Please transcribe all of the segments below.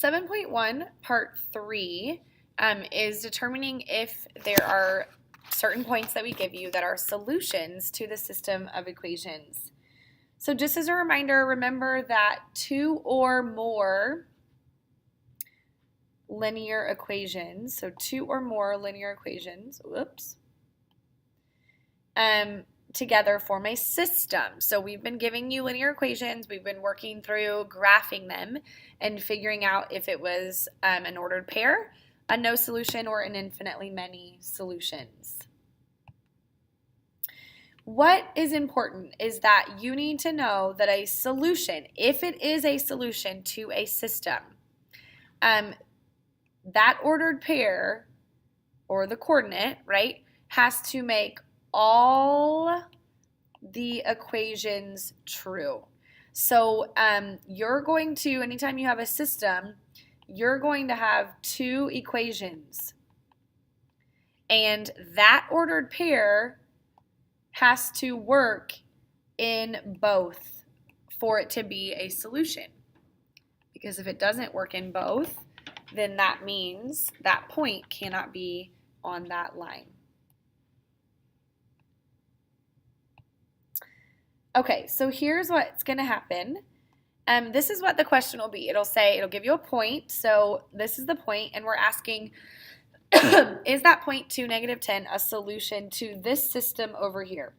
7.1 part 3 is determining if there are certain points that we give you that are solutions to the system of equations. So just as a reminder, remember that two or more linear equations, together form a system. So we've been giving you linear equations, we've been working through graphing them and figuring out if it was an ordered pair, a no solution, or an infinitely many solutions. What is important is that you need to know that a solution, if it is a solution to a system, that ordered pair, or the coordinate, right, has to make all the equations true. So you're going to, anytime you have a system, you're going to have two equations. And that ordered pair has to work in both for it to be a solution. Because if it doesn't work in both, then that means that point cannot be on that line. Okay, so here's what's going to happen. This is what the question will be. It'll give you a point. So this is the point, and we're asking, is that point 2, -10, a solution to this system over here?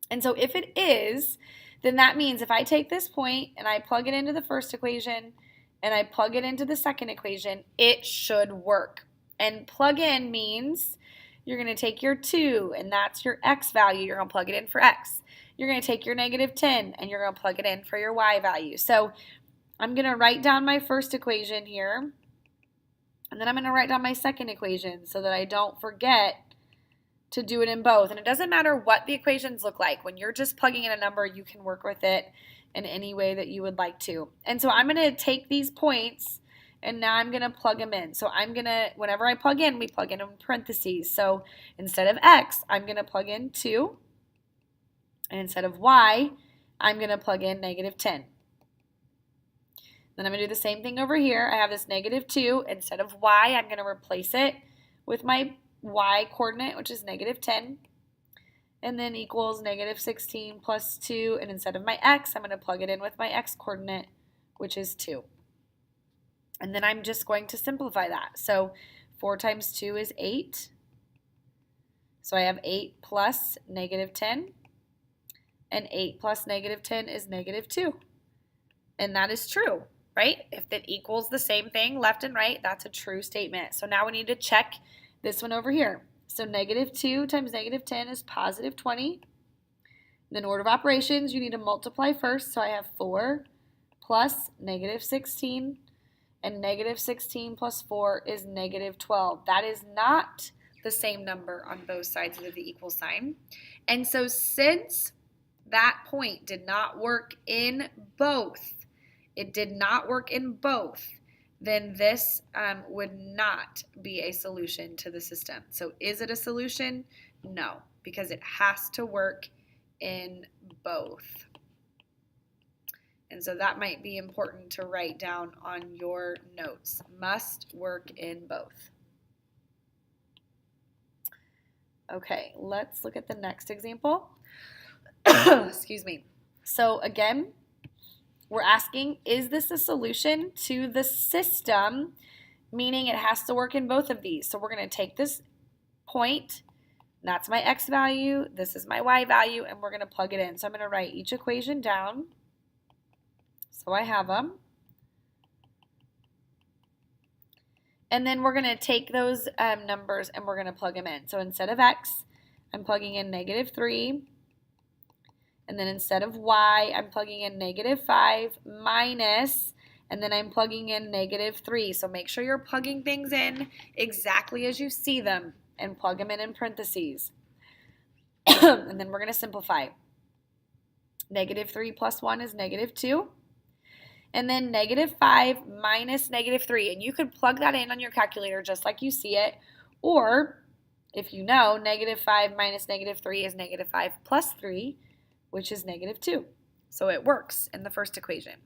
And so if it is, then that means if I take this point and I plug it into the first equation and I plug it into the second equation, it should work. And plug in means you're going to take your 2, and that's your x value. You're going to plug it in for x. You're going to take your -10, and you're going to plug it in for your y value. So I'm going to write down my first equation here, and then I'm going to write down my second equation so that I don't forget to do it in both. And it doesn't matter what the equations look like. When you're just plugging in a number, you can work with it in any way that you would like to. And so I'm going to take these points, and now I'm going to plug them in. So I'm going to, whenever I plug in, we plug in parentheses. So instead of x, I'm going to plug in 2. And instead of y, I'm going to plug in -10. Then I'm going to do the same thing over here. I have this -2. Instead of y, I'm going to replace it with my y coordinate, which is -10. And then equals -16 plus 2. And instead of my x, I'm going to plug it in with my x coordinate, which is 2. And then I'm just going to simplify that. So 4 times 2 is 8. So I have 8 plus -10. And 8 plus -10 is -2. And that is true, right? If it equals the same thing left and right, that's a true statement. So now we need to check this one over here. So -2 times -10 is +20. Then order of operations, you need to multiply first. So I have 4 plus -16. And -16 plus 4 is -12. That is not the same number on both sides of the equal sign. And so since that point did not work in both, then this would not be a solution to the system. So is it a solution? No, because it has to work in both. And so that might be important to write down on your notes. Must work in both. Okay, let's look at the next example. Excuse me. So again, we're asking, is this a solution to the system, meaning it has to work in both of these? So we're going to take this point, that's my x value, this is my y value, and we're going to plug it in. So I'm going to write each equation down so I have them. And then we're going to take those numbers and we're going to plug them in. So instead of x, I'm plugging in -3. And then instead of y, I'm plugging in -5 minus, and then I'm plugging in -3. So make sure you're plugging things in exactly as you see them and plug them in parentheses. And then we're going to simplify. -3 plus 1 is -2. And then -5 minus -3. And you could plug that in on your calculator just like you see it. Or if you know, -5 minus -3 is -5 plus 3, which is -2. So it works in the first equation.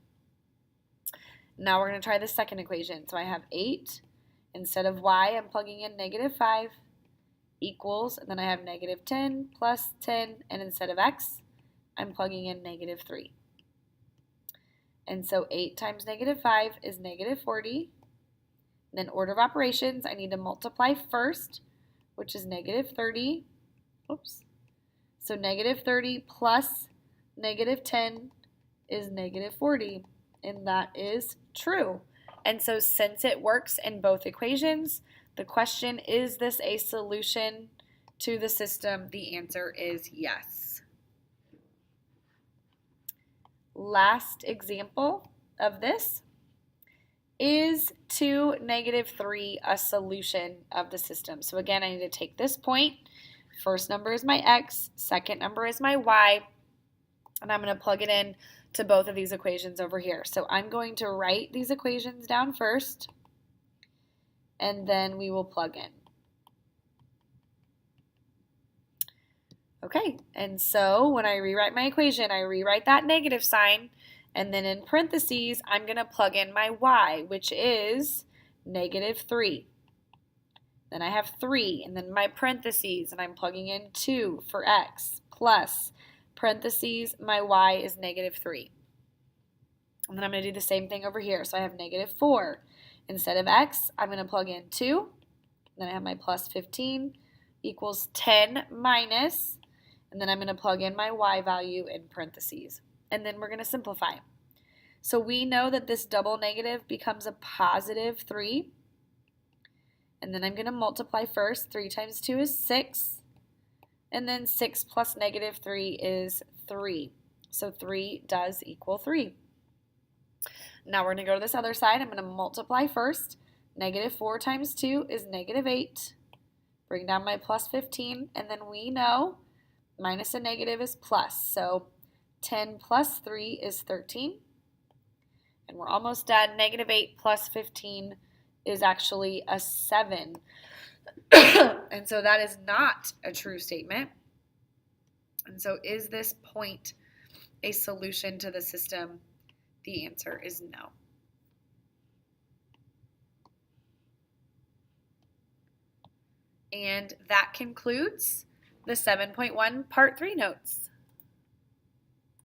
Now we're going to try the second equation. So I have 8. Instead of y, I'm plugging in -5 equals, and then I have -10 plus 10, and instead of x, I'm plugging in -3. And so 8 times -5 is -40. And then order of operations, I need to multiply first, which is -30. Oops. So -30 plus -10 is -40, and that is true. And so since it works in both equations, the question, is this a solution to the system? The answer is yes. Last example of this, is 2, -3 a solution of the system? So again, I need to take this point. First number is my x, second number is my y, and I'm going to plug it in to both of these equations over here. So I'm going to write these equations down first, and then we will plug in. Okay, and so when I rewrite my equation, I rewrite that negative sign, and then in parentheses, I'm going to plug in my y, which is -3. Then I have 3, and then my parentheses, and I'm plugging in 2 for x, plus parentheses, my y is -3. And then I'm going to do the same thing over here. So I have -4. Instead of x, I'm going to plug in 2. Then I have my plus 15 equals 10 minus, and then I'm going to plug in my y value in parentheses. And then we're going to simplify. So we know that this double negative becomes a +3. And then I'm going to multiply first. 3 times 2 is 6. And then 6 plus -3 is 3. So 3 does equal 3. Now we're going to go to this other side. I'm going to multiply first. -4 times 2 is -8. Bring down my plus 15. And then we know minus a negative is plus. So 10 plus 3 is 13. And we're almost done. -8 plus 15 is actually a 7. And so that is not a true statement. And so is this point a solution to the system? The answer is no. And that concludes the 7.1 Part 3 notes.